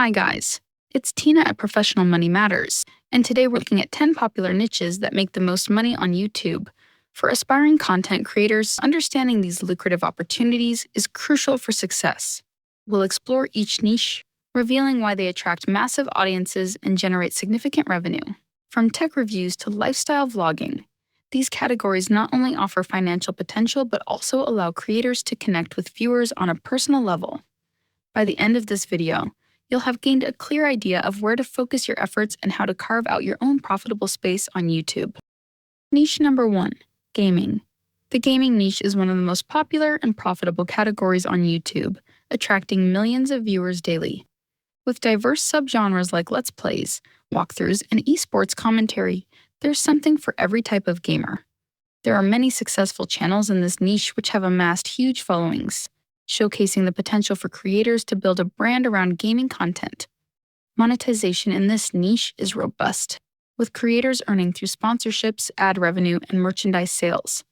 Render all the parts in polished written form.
Hi guys, it's Tina at Professional Money Matters, and today we're looking at 10 popular niches that make the most money on YouTube. For aspiring content creators, understanding these lucrative opportunities is crucial for success. We'll explore each niche, revealing why they attract massive audiences and generate significant revenue. From tech reviews to lifestyle vlogging, these categories not only offer financial potential but also allow creators to connect with viewers on a personal level. By the end of this video, you'll have gained a clear idea of where to focus your efforts and how to carve out your own profitable space on YouTube. Niche number 1, gaming. The gaming niche is one of the most popular and profitable categories on YouTube, attracting millions of viewers daily. With diverse subgenres like Let's Plays, walkthroughs, and esports commentary, there's something for every type of gamer. There are many successful channels in this niche which have amassed huge followings, showcasing the potential for creators to build a brand around gaming content. Monetization in this niche is robust, with creators earning through sponsorships, ad revenue, and merchandise sales.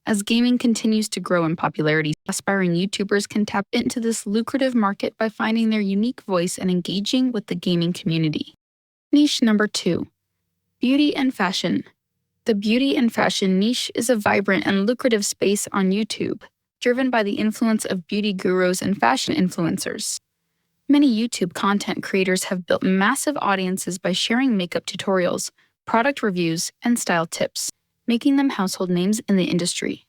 As gaming continues to grow in popularity, aspiring YouTubers can tap into this lucrative market by finding their unique voice and engaging with the gaming community. Niche number 2, beauty and fashion. The beauty and fashion niche is a vibrant and lucrative space on YouTube, driven by the influence of beauty gurus and fashion influencers. Many YouTube content creators have built massive audiences by sharing makeup tutorials, product reviews, and style tips, making them household names in the industry.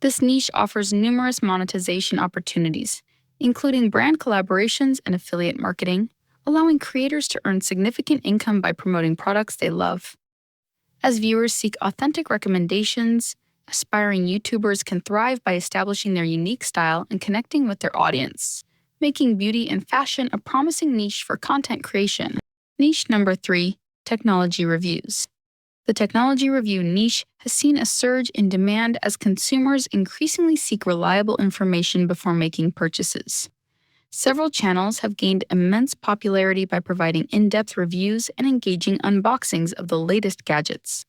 This niche offers numerous monetization opportunities, including brand collaborations and affiliate marketing, allowing creators to earn significant income by promoting products they love. As viewers seek authentic recommendations, aspiring YouTubers can thrive by establishing their unique style and connecting with their audience, making beauty and fashion a promising niche for content creation. Niche number 3, technology reviews. The technology review niche has seen a surge in demand as consumers increasingly seek reliable information before making purchases. Several channels have gained immense popularity by providing in-depth reviews and engaging unboxings of the latest gadgets.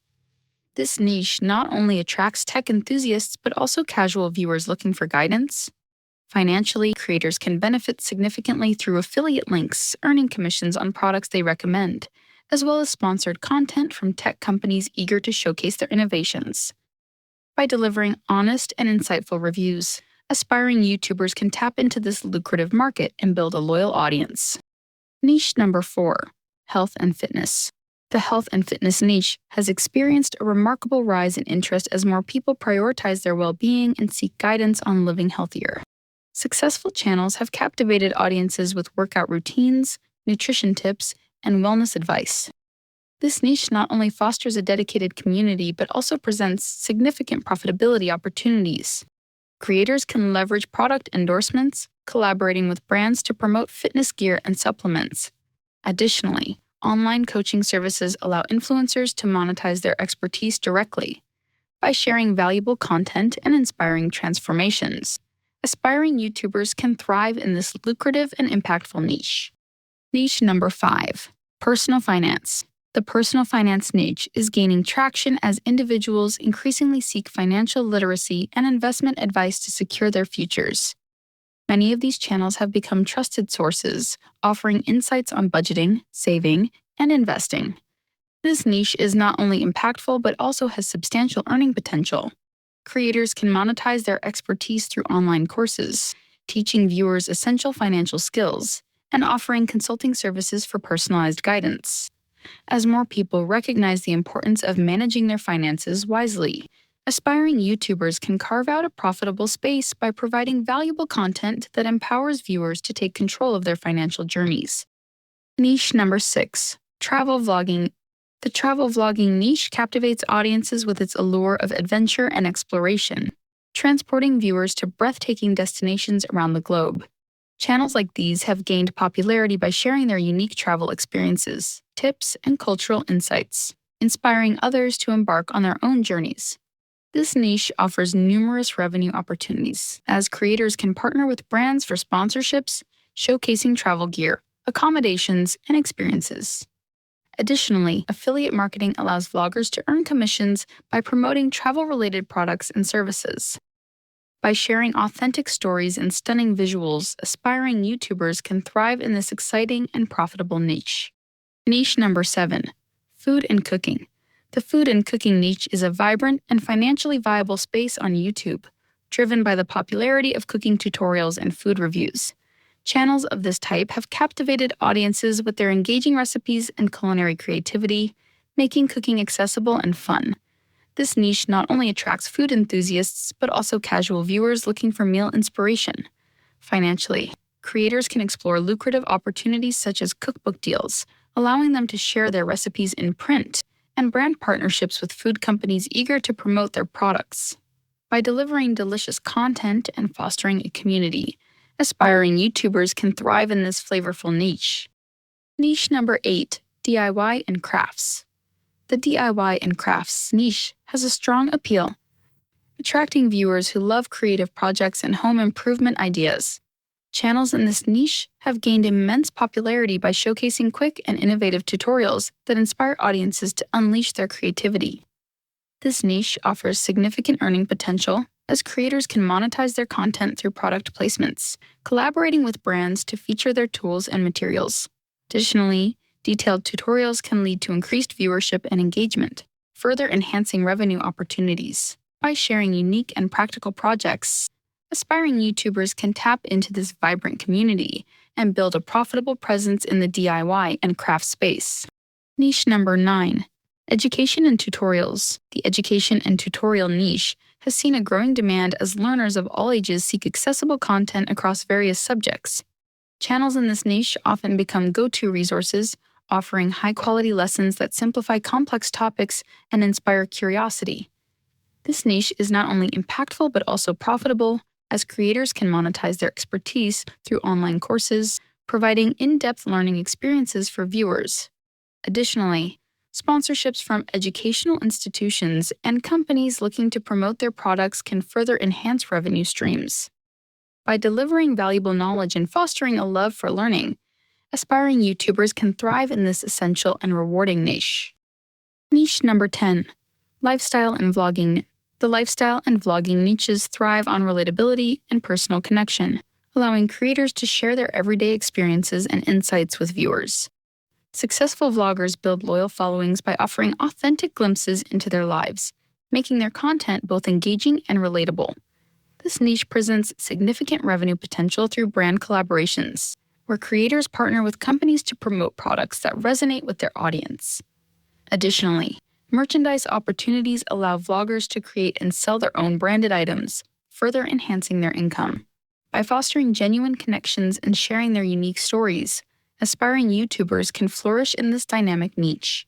This niche not only attracts tech enthusiasts but also casual viewers looking for guidance. Financially, creators can benefit significantly through affiliate links, earning commissions on products they recommend, as well as sponsored content from tech companies eager to showcase their innovations. By delivering honest and insightful reviews, aspiring YouTubers can tap into this lucrative market and build a loyal audience. Niche number 4, health and fitness. The health and fitness niche has experienced a remarkable rise in interest as more people prioritize their well-being and seek guidance on living healthier. Successful channels have captivated audiences with workout routines, nutrition tips, and wellness advice. This niche not only fosters a dedicated community but also presents significant profitability opportunities. Creators can leverage product endorsements, collaborating with brands to promote fitness gear and supplements. Additionally, online coaching services allow influencers to monetize their expertise directly. By sharing valuable content and inspiring transformations, aspiring YouTubers can thrive in this lucrative and impactful niche. Niche number 5, personal finance. The personal finance niche is gaining traction as individuals increasingly seek financial literacy and investment advice to secure their futures. Many of these channels have become trusted sources, offering insights on budgeting, saving, and investing. This niche is not only impactful but also has substantial earning potential. Creators can monetize their expertise through online courses, teaching viewers essential financial skills, and offering consulting services for personalized guidance. As more people recognize the importance of managing their finances wisely, aspiring YouTubers can carve out a profitable space by providing valuable content that empowers viewers to take control of their financial journeys. Niche number 6, travel vlogging. The travel vlogging niche captivates audiences with its allure of adventure and exploration, transporting viewers to breathtaking destinations around the globe. Channels like these have gained popularity by sharing their unique travel experiences, tips, and cultural insights, inspiring others to embark on their own journeys. This niche offers numerous revenue opportunities, as creators can partner with brands for sponsorships, showcasing travel gear, accommodations, and experiences. Additionally, affiliate marketing allows vloggers to earn commissions by promoting travel-related products and services. By sharing authentic stories and stunning visuals, aspiring YouTubers can thrive in this exciting and profitable niche. Niche number 7. Food and cooking. The food and cooking niche is a vibrant and financially viable space on YouTube, driven by the popularity of cooking tutorials and food reviews. Channels of this type have captivated audiences with their engaging recipes and culinary creativity, making cooking accessible and fun. This niche not only attracts food enthusiasts, but also casual viewers looking for meal inspiration. Financially, creators can explore lucrative opportunities such as cookbook deals, allowing them to share their recipes in print, and brand partnerships with food companies eager to promote their products. By delivering delicious content and fostering a community, aspiring YouTubers can thrive in this flavorful niche. Niche number 8. DIY and crafts. The DIY and crafts niche has a strong appeal, attracting viewers who love creative projects and home improvement ideas. Channels in this niche have gained immense popularity by showcasing quick and innovative tutorials that inspire audiences to unleash their creativity. This niche offers significant earning potential, as creators can monetize their content through product placements, collaborating with brands to feature their tools and materials. Additionally, detailed tutorials can lead to increased viewership and engagement, further enhancing revenue opportunities. By sharing unique and practical projects, aspiring YouTubers can tap into this vibrant community and build a profitable presence in the DIY and craft space. Niche number 9. Education and tutorials. The education and tutorial niche has seen a growing demand as learners of all ages seek accessible content across various subjects. Channels in this niche often become go-to resources, offering high-quality lessons that simplify complex topics and inspire curiosity. This niche is not only impactful but also profitable, as creators can monetize their expertise through online courses, providing in-depth learning experiences for viewers. Additionally, sponsorships from educational institutions and companies looking to promote their products can further enhance revenue streams. By delivering valuable knowledge and fostering a love for learning, aspiring YouTubers can thrive in this essential and rewarding niche. Niche number 10. Lifestyle and vlogging. The lifestyle and vlogging niches thrive on relatability and personal connection, allowing creators to share their everyday experiences and insights with viewers. Successful vloggers build loyal followings by offering authentic glimpses into their lives, making their content both engaging and relatable. This niche presents significant revenue potential through brand collaborations, where creators partner with companies to promote products that resonate with their audience. Additionally, merchandise opportunities allow vloggers to create and sell their own branded items, further enhancing their income. By fostering genuine connections and sharing their unique stories, aspiring YouTubers can flourish in this dynamic niche.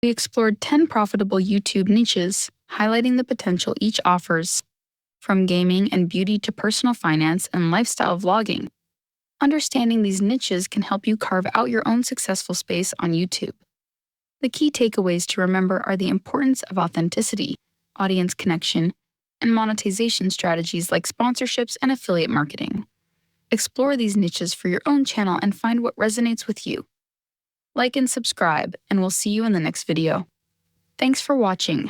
We explored 10 profitable YouTube niches, highlighting the potential each offers. From gaming and beauty to personal finance and lifestyle vlogging, understanding these niches can help you carve out your own successful space on YouTube. The key takeaways to remember are the importance of authenticity, audience connection, and monetization strategies like sponsorships and affiliate marketing. Explore these niches for your own channel and find what resonates with you. Like and subscribe, and we'll see you in the next video. Thanks for watching.